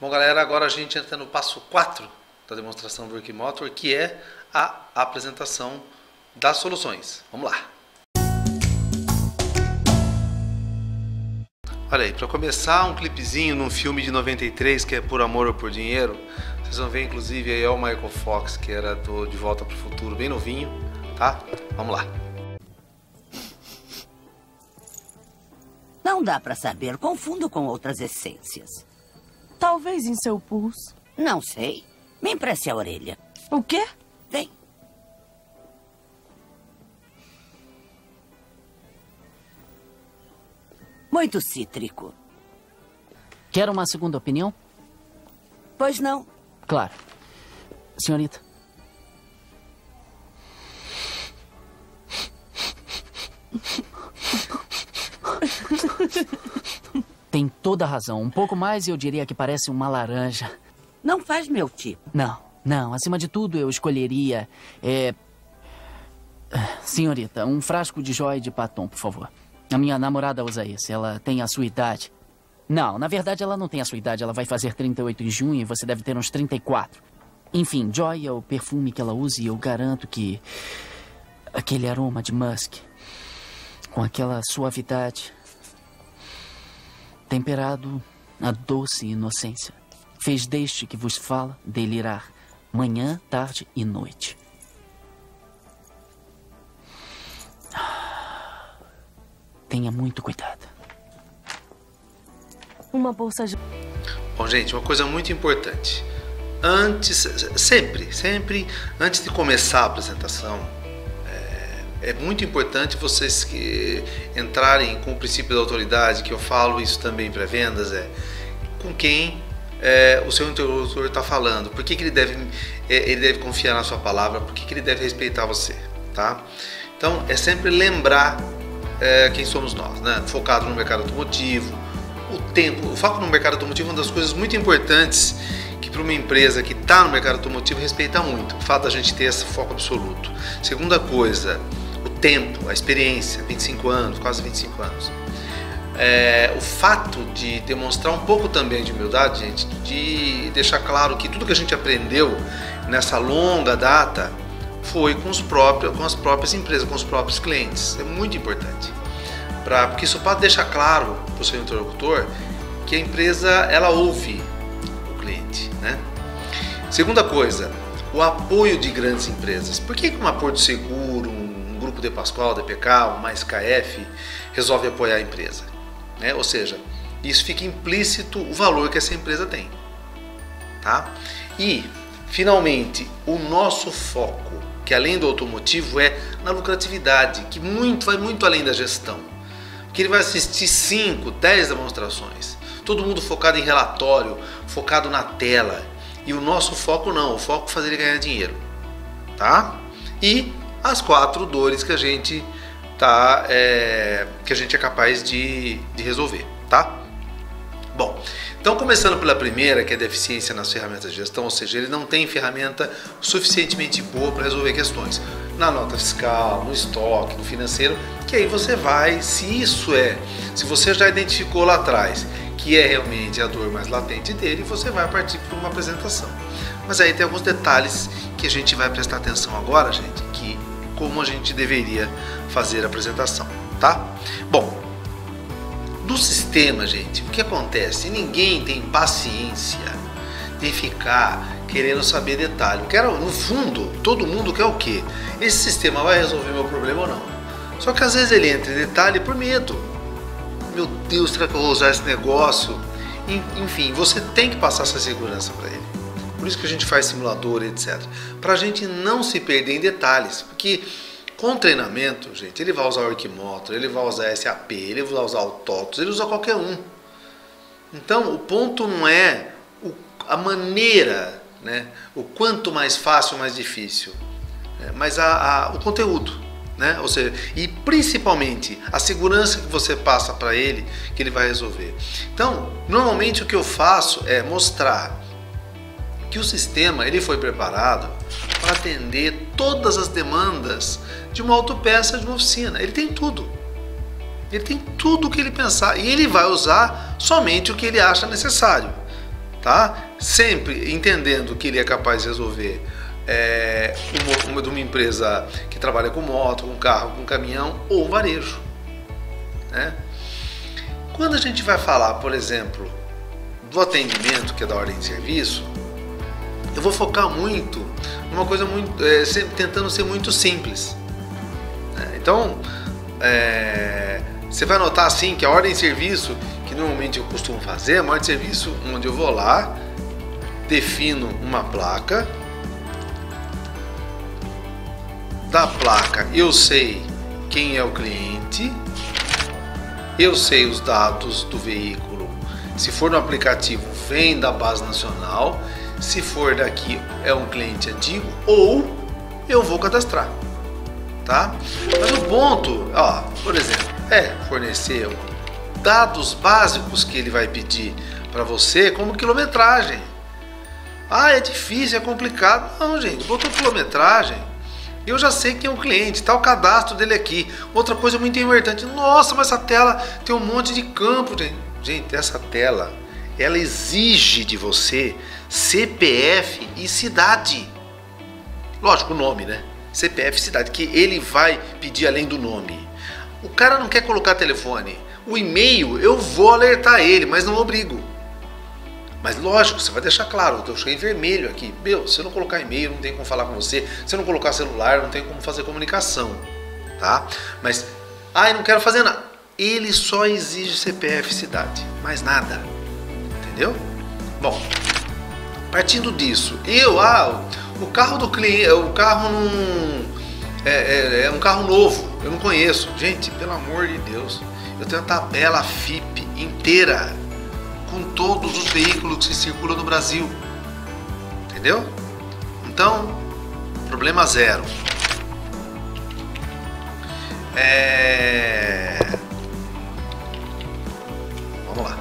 Bom, galera, agora a gente entra no passo 4 da demonstração do Workmotor, que é a apresentação das soluções. Vamos lá! Olha aí, para começar, um clipezinho num filme de 93 que é Por Amor ou Por Dinheiro. Vocês vão ver inclusive aí o Michael Fox, que era do De Volta para o Futuro, bem novinho, tá? Vamos lá! Não dá para saber, confundo com outras essências. Talvez em seu pulso. Não sei. Me empreste a orelha. O quê? Vem. Muito cítrico. Quer uma segunda opinião? Pois não. Claro. Senhorita. Tem toda a razão. Um pouco mais eu diria que parece uma laranja. Não faz meu tipo. Não. Acima de tudo eu escolheria... Senhorita, um frasco de Joy de Paton, por favor. A minha namorada usa esse. Ela tem a sua idade. Não, na verdade ela não tem a sua idade. Ela vai fazer 38 em junho e você deve ter uns 34. Enfim, Joy é o perfume que ela usa e eu garanto que... aquele aroma de musk, com aquela suavidade... temperado a doce inocência, fez deste que vos fala delirar manhã, tarde e noite. Tenha muito cuidado. Uma bolsa de... Bom, gente, uma coisa muito importante. Sempre, antes de começar a apresentação, é muito importante vocês que entrarem com o princípio da autoridade, que eu falo isso também para vendas, com quem o seu interlocutor está falando, por que ele deve confiar na sua palavra, por que ele deve respeitar você, tá? Então é sempre lembrar quem somos nós, né? Focado no mercado automotivo, o foco no mercado automotivo é uma das coisas muito importantes que para uma empresa que está no mercado automotivo respeita muito, o fato da gente ter esse foco absoluto. Segunda coisa, o tempo, a experiência, 25 anos, quase 25 anos. O fato de demonstrar um pouco também de humildade, gente, de deixar claro que tudo que a gente aprendeu nessa longa data foi com as próprias empresas, com os próprios clientes. É muito importante. Porque isso pode deixar claro para o seu interlocutor que a empresa ela ouve o cliente, né? Segunda coisa, o apoio de grandes empresas. Por que uma Porto Seguro, um Grupo De Pascoal, DPK, um Mais KF resolve apoiar a empresa? Ou seja, isso fica implícito o valor que essa empresa tem, tá? E, finalmente, o nosso foco, que além do automotivo é na lucratividade, que vai muito além da gestão. Porque ele vai assistir 5, 10 demonstrações, todo mundo focado em relatório, focado na tela. E o nosso foco não, o foco é fazer ele ganhar dinheiro, tá? E as 4 dores que a gente é capaz de resolver, tá? Bom, então começando pela primeira, que é a deficiência nas ferramentas de gestão, ou seja, ele não tem ferramenta suficientemente boa para resolver questões na nota fiscal, no estoque, no financeiro, que aí você vai, se você já identificou lá atrás que é realmente a dor mais latente dele, você vai partir para uma apresentação. Mas aí tem alguns detalhes que a gente vai prestar atenção agora, gente, que como a gente deveria fazer a apresentação, tá? Bom, no sistema, gente, o que acontece? Ninguém tem paciência de ficar querendo saber detalhe. No fundo, todo mundo quer o quê? Esse sistema vai resolver meu problema ou não? Só que às vezes ele entra em detalhe por medo. Meu Deus, será que eu vou usar esse negócio? Enfim, você tem que passar essa segurança para ele. Por isso que a gente faz simulador, etc. Para a gente não se perder em detalhes. Porque com treinamento, gente, ele vai usar o Workmotor, ele vai usar SAP, ele vai usar o TOTOS, ele usa qualquer um. Então, o ponto não é a maneira, né? O quanto mais fácil ou mais difícil, mas o conteúdo. Né? Ou seja, e principalmente a segurança que você passa para ele, que ele vai resolver. Então, normalmente o que eu faço é mostrar que o sistema ele foi preparado para atender todas as demandas de uma autopeça de uma oficina. Ele tem tudo. Ele tem tudo o que ele pensar e ele vai usar somente o que ele acha necessário. tá? Sempre entendendo que ele é capaz de resolver de uma empresa que trabalha com moto, com carro, com caminhão ou varejo, né? Quando a gente vai falar, por exemplo, do atendimento, que é da ordem de serviço, eu vou focar muito numa coisa muito, tentando ser muito simples, né? Então, você vai notar assim que a ordem de serviço que normalmente eu costumo fazer é uma ordem de serviço onde eu vou lá, defino uma placa. Da placa eu sei quem é o cliente, eu sei os dados do veículo. Se for no aplicativo, vem da base nacional. Se for daqui, é um cliente antigo ou eu vou cadastrar, tá? Mas o ponto, ó, por exemplo, é fornecer dados básicos que ele vai pedir para você, como quilometragem. Ah, é difícil, é complicado. Não, gente, botou quilometragem, eu já sei quem é o cliente, tá o cadastro dele aqui. Outra coisa muito importante, nossa, mas essa tela tem um monte de campo, gente. Gente, essa tela, ela exige de você CPF e cidade. Lógico, o nome, né? CPF e cidade, que ele vai pedir além do nome. O cara não quer colocar telefone. O e-mail, eu vou alertar ele, mas não obrigo. Mas lógico, você vai deixar claro, eu deixei em vermelho aqui. Meu, se eu não colocar e-mail, não tem como falar com você. Se eu não colocar celular, não tem como fazer comunicação, tá? Mas, eu não quero fazer nada. Ele só exige CPF e cidade, mais nada. Entendeu? Bom, partindo disso, o carro do cliente, o carro não é um carro novo, eu não conheço. Gente, pelo amor de Deus, eu tenho a tabela FIP inteira com todos os veículos que circulam no Brasil, entendeu? Então, problema zero. Vamos lá.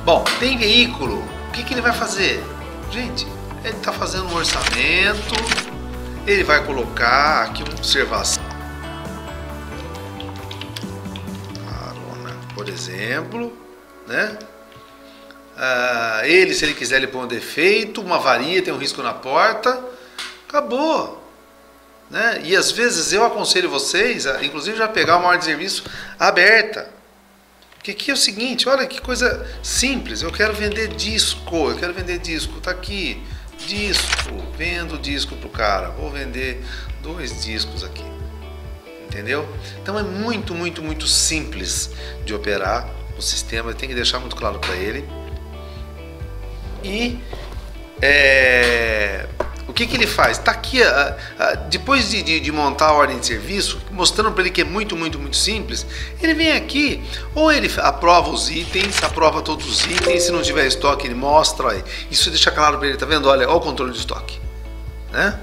Bom, tem veículo, o que ele vai fazer? Gente, ele está fazendo um orçamento, ele vai colocar aqui uma observação. Carona, por exemplo, né? Se ele quiser, ele põe um defeito, uma avaria, tem um risco na porta, acabou, né? E às vezes eu aconselho vocês, inclusive, já pegar uma ordem de serviço aberta, porque aqui é o seguinte, olha que coisa simples, eu quero vender disco, tá aqui, disco, vendo disco pro cara, vou vender 2 discos aqui, entendeu? Então é muito, muito, muito simples de operar o sistema, tem que deixar muito claro para ele. E o que ele faz? Está aqui, depois de montar a ordem de serviço, mostrando para ele que é muito, muito, muito simples, ele vem aqui, ou ele aprova os itens, aprova todos os itens, se não tiver estoque ele mostra, olha, isso deixa claro para ele, tá vendo? Olha o controle de estoque, né?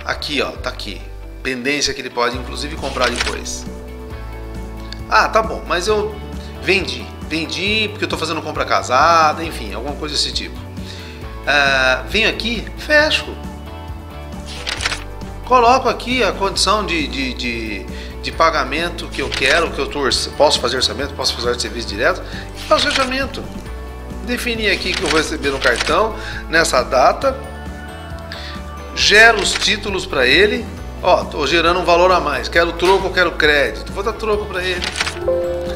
Aqui, ó, tá aqui, pendência que ele pode inclusive comprar depois. Tá bom, mas eu vendi porque eu estou fazendo compra casada, enfim, alguma coisa desse tipo. Venho aqui, fecho. Coloco aqui a condição de pagamento que eu quero, posso fazer orçamento, posso fazer serviço direto, e faço fechamento. Defini aqui que eu vou receber no cartão, nessa data, gero os títulos para ele. Estou gerando um valor a mais, quero troco, quero crédito, vou dar troco para ele.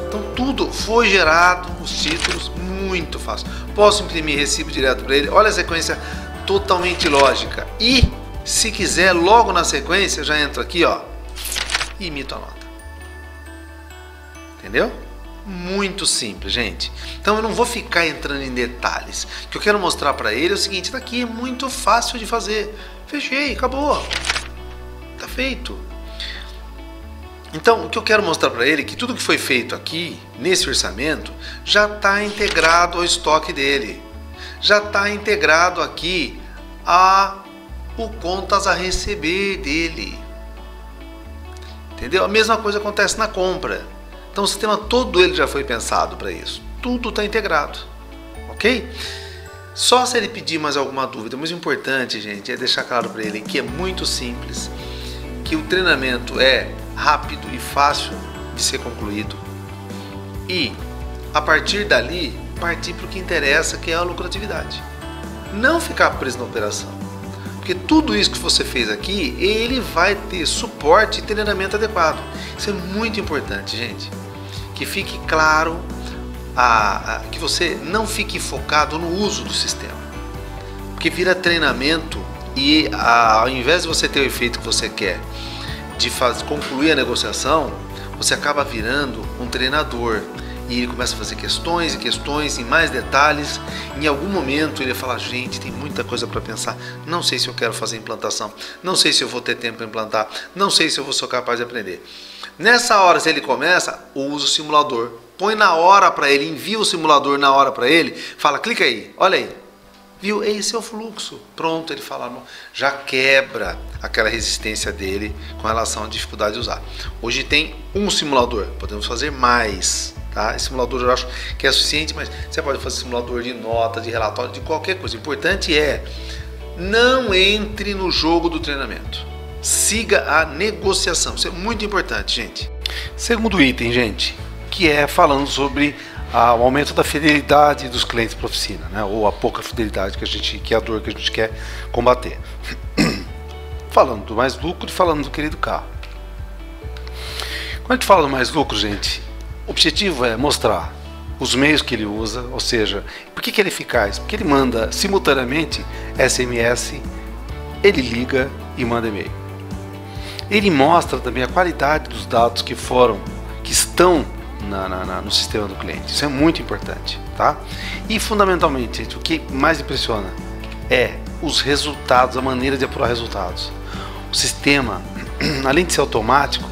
Então tudo foi gerado, os títulos, muito fácil. Posso imprimir recibo direto para ele, olha a sequência totalmente lógica. E se quiser, logo na sequência, já entro aqui, e imito a nota. Entendeu? Muito simples, gente. Então eu não vou ficar entrando em detalhes. O que eu quero mostrar para ele é o seguinte, daqui é muito fácil de fazer. Fechei, acabou. Tá feito. Então, o que eu quero mostrar para ele é que tudo que foi feito aqui, nesse orçamento, já está integrado ao estoque dele. Já está integrado aqui o contas a receber dele. Entendeu? A mesma coisa acontece na compra. Então, o sistema todo ele já foi pensado para isso. Tudo está integrado. Ok? Só se ele pedir mais alguma dúvida, mas o importante, gente, é deixar claro para ele que é muito simples, que o treinamento é rápido e fácil de ser concluído, e a partir dali partir para o que interessa, que é a lucratividade. Não ficar preso na operação. Porque tudo isso que você fez aqui, ele vai ter suporte e treinamento adequado. Isso é muito importante, gente. Que fique claro, que você não fique focado no uso do sistema. Porque vira treinamento e ao invés de você ter o efeito que você quer de concluir a negociação, você acaba virando um treinador. E ele começa a fazer questões e questões em mais detalhes. Em algum momento ele fala, gente, tem muita coisa para pensar. Não sei se eu quero fazer implantação. Não sei se eu vou ter tempo para implantar. Não sei se eu vou ser capaz de aprender. Nessa hora, se ele começa, usa o simulador. Põe na hora para ele, envia o simulador na hora para ele. Fala, clica aí, olha aí. Viu? Esse é o fluxo. Pronto, ele fala, já quebra aquela resistência dele com relação à dificuldade de usar. Hoje tem um simulador, podemos fazer mais. Tá? Esse simulador eu acho que é suficiente, mas você pode fazer simulador de nota, de relatório, de qualquer coisa. O importante é, não entre no jogo do treinamento. Siga a negociação. Isso é muito importante, gente. Segundo item, gente, que é falando sobre o aumento da fidelidade dos clientes para a oficina, né? Ou a pouca fidelidade que é a dor que a gente quer combater. Falando do mais lucro e falando do querido carro. Quando a gente fala do mais lucro, gente, o objetivo é mostrar os meios que ele usa, ou seja, por que ele é eficaz? Porque ele manda simultaneamente SMS, ele liga e manda e-mail. Ele mostra também a qualidade dos dados que estão no sistema do cliente. Isso é muito importante, tá? E fundamentalmente, gente, o que mais impressiona é os resultados, a maneira de apurar resultados. O sistema, além de ser automático,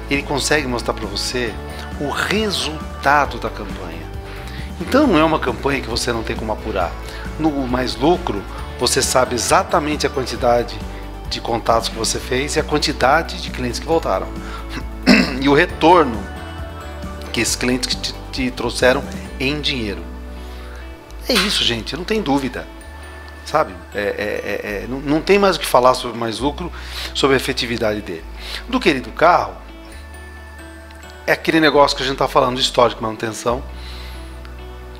ele consegue mostrar para você o resultado da campanha. Então não é uma campanha que você não tem como apurar. No mais lucro, você sabe exatamente a quantidade de contatos que você fez e a quantidade de clientes que voltaram. E o retorno que esses clientes te trouxeram em dinheiro. É isso, gente, não tem dúvida. Sabe? Não tem mais o que falar sobre mais lucro, sobre a efetividade dele. Do querido carro, é aquele negócio que a gente está falando de histórico de manutenção.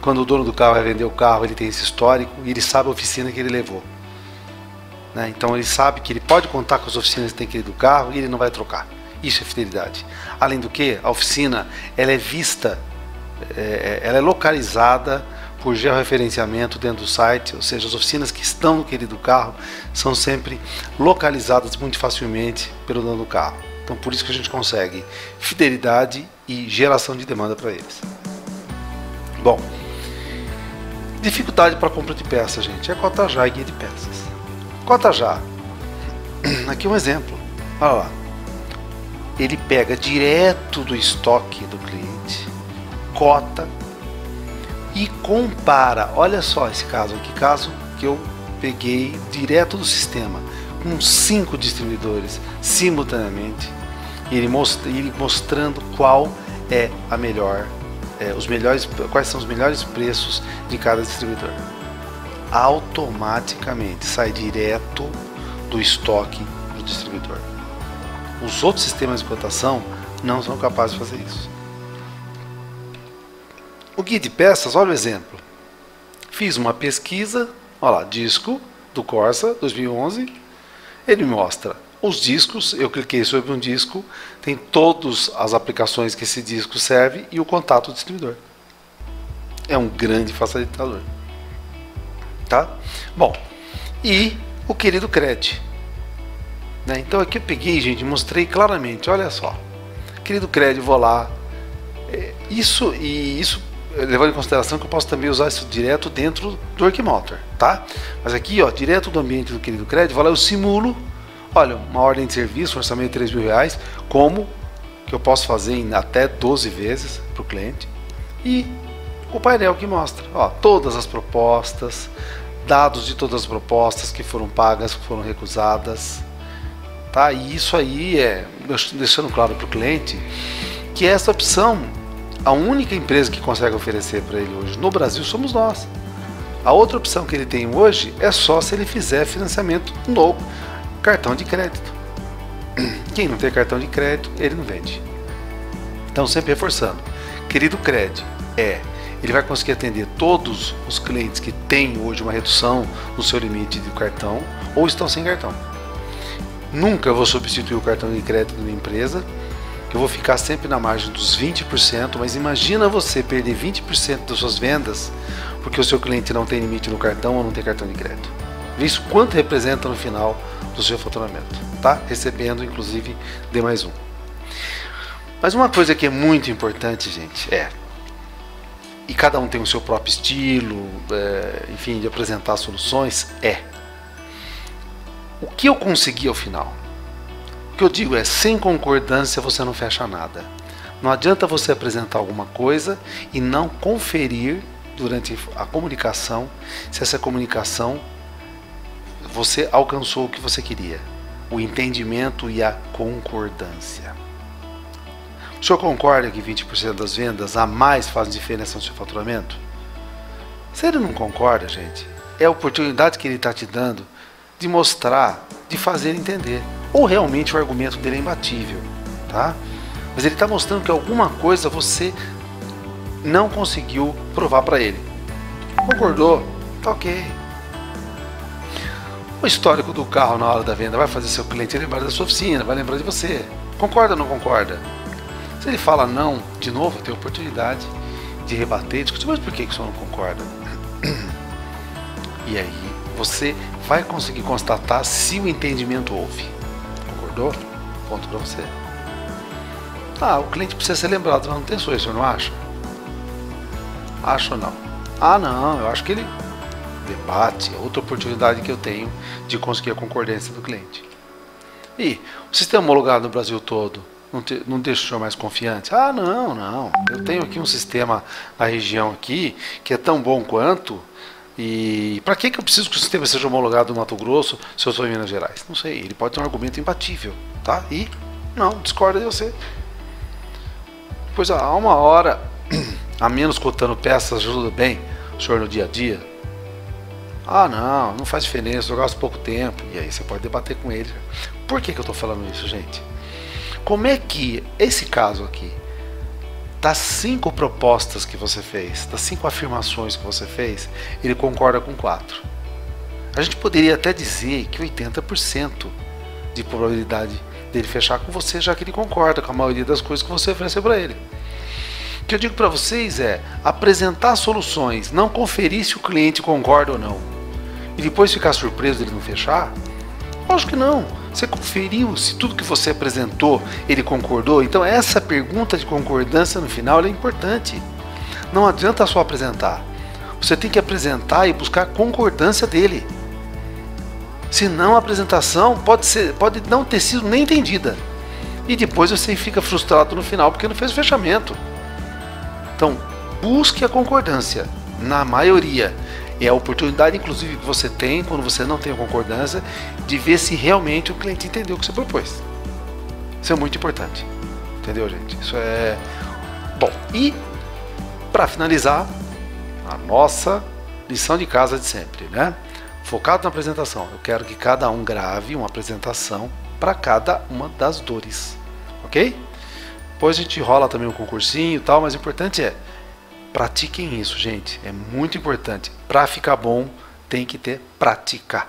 Quando o dono do carro vai vender o carro, ele tem esse histórico e ele sabe a oficina que ele levou, né? Então ele sabe que ele pode contar com as oficinas que tem aquele do carro e ele não vai trocar. Isso é fidelidade. Além do que, a oficina ela é vista, ela é localizada por georreferenciamento dentro do site, ou seja, as oficinas que estão no querido carro são sempre localizadas muito facilmente pelo dono do carro. Então por isso que a gente consegue fidelidade e geração de demanda para eles. Bom, dificuldade para compra de peças, gente, é Cotajá e guia de peças. Cotajá, aqui um exemplo, olha lá, ele pega direto do estoque do cliente, cota e compara. Olha só esse caso aqui, caso que eu peguei direto do sistema, com 5 distribuidores simultaneamente, e ele mostrando qual é a melhor, quais são os melhores preços de cada distribuidor. Automaticamente sai direto do estoque do distribuidor. Os outros sistemas de cotação não são capazes de fazer isso. O guia de peças, olha o exemplo. Fiz uma pesquisa, olha lá, disco do Corsa 2011. Ele mostra os discos, eu cliquei sobre um disco, tem todas as aplicações que esse disco serve e o contato do distribuidor. É um grande facilitador. Tá? Bom, e o querido Cred. Né? Então aqui eu peguei, gente, mostrei claramente, olha só. Querido Cred, vou lá. Isso levando em consideração que eu posso também usar isso direto dentro do Workmotor, tá? Mas aqui, ó, direto do ambiente do querido Cred, vou lá, eu simulo, olha, uma ordem de serviço, um orçamento de R$3.000, como que eu posso fazer em até 12 vezes para o cliente, e o painel que mostra, ó, todas as propostas, dados de todas as propostas que foram pagas, que foram recusadas, tá? E isso aí é deixando claro para o cliente que essa opção, a única empresa que consegue oferecer para ele hoje no Brasil somos nós. A outra opção que ele tem hoje é só se ele fizer financiamento no cartão de crédito. Quem não tem cartão de crédito, ele não vende. Então sempre reforçando, querido Cred, ele vai conseguir atender todos os clientes que têm hoje uma redução no seu limite de cartão ou estão sem cartão. Nunca vou substituir o cartão de crédito da empresa, que eu vou ficar sempre na margem dos 20%, mas imagina você perder 20% das suas vendas porque o seu cliente não tem limite no cartão ou não tem cartão de crédito. Vê isso quanto representa no final do seu faturamento, tá? Recebendo inclusive D+1. Mas uma coisa que é muito importante, gente, e cada um tem o seu próprio estilo, enfim, de apresentar soluções, o que eu consegui ao final? O que eu digo é, sem concordância você não fecha nada. Não adianta você apresentar alguma coisa e não conferir durante a comunicação se essa comunicação você alcançou o que você queria, o entendimento e a concordância. O senhor concorda que 20% das vendas a mais fazem diferença no seu faturamento? Se ele não concorda, gente, é a oportunidade que ele está te dando de mostrar, de fazer entender. Ou realmente o argumento dele é imbatível, tá? Mas ele está mostrando que alguma coisa você não conseguiu provar para ele. Concordou? Tá ok. O histórico do carro na hora da venda vai fazer seu cliente lembrar da sua oficina, vai lembrar de você. Concorda ou não concorda? Se ele fala não, de novo, tem a oportunidade de rebater, discutir, mas por que o senhor não concorda? E aí você vai conseguir constatar se o entendimento houve. Concordou? Ponto para você. O cliente precisa ser lembrado das manutenções, o senhor não acha? Acho ou não? Não, eu acho que ele debate, é outra oportunidade que eu tenho de conseguir a concordância do cliente. E o sistema homologado no Brasil todo não deixa o senhor mais confiante? Não, eu tenho aqui um sistema na região aqui que é tão bom quanto. E para que eu preciso que o sistema seja homologado no Mato Grosso se eu sou em Minas Gerais? Não sei, ele pode ter um argumento imbatível, tá? E não, discorda de você. Pois há uma hora a menos cotando peças ajuda bem o senhor no dia a dia? Não faz diferença, eu gasto pouco tempo. E aí você pode debater com ele. Por que eu estou falando isso, gente? Como é que esse caso aqui, das 5 propostas que você fez, das 5 afirmações que você fez, ele concorda com 4? A gente poderia até dizer que 80% de probabilidade dele fechar com você, já que ele concorda com a maioria das coisas que você ofereceu para ele. O que eu digo para vocês é apresentar soluções, não conferir se o cliente concorda ou não, e depois ficar surpreso dele não fechar. Lógico que não. Você conferiu se tudo que você apresentou ele concordou. Então essa pergunta de concordância no final é importante. Não adianta só apresentar. Você tem que apresentar e buscar a concordância dele. Senão a apresentação pode não ter sido nem entendida. E depois você fica frustrado no final porque não fez o fechamento. Então busque a concordância. Na maioria. É a oportunidade, inclusive, que você tem, quando você não tem a concordância, de ver se realmente o cliente entendeu o que você propôs. Isso é muito importante. Entendeu, gente? Isso é... Bom, e para finalizar, a nossa lição de casa de sempre, né? Focado na apresentação. Eu quero que cada um grave uma apresentação para cada uma das dores. Ok? Depois a gente rola também um concursinho e tal, mas o importante é pratiquem isso, gente. É muito importante. Para ficar bom, tem que ter prática.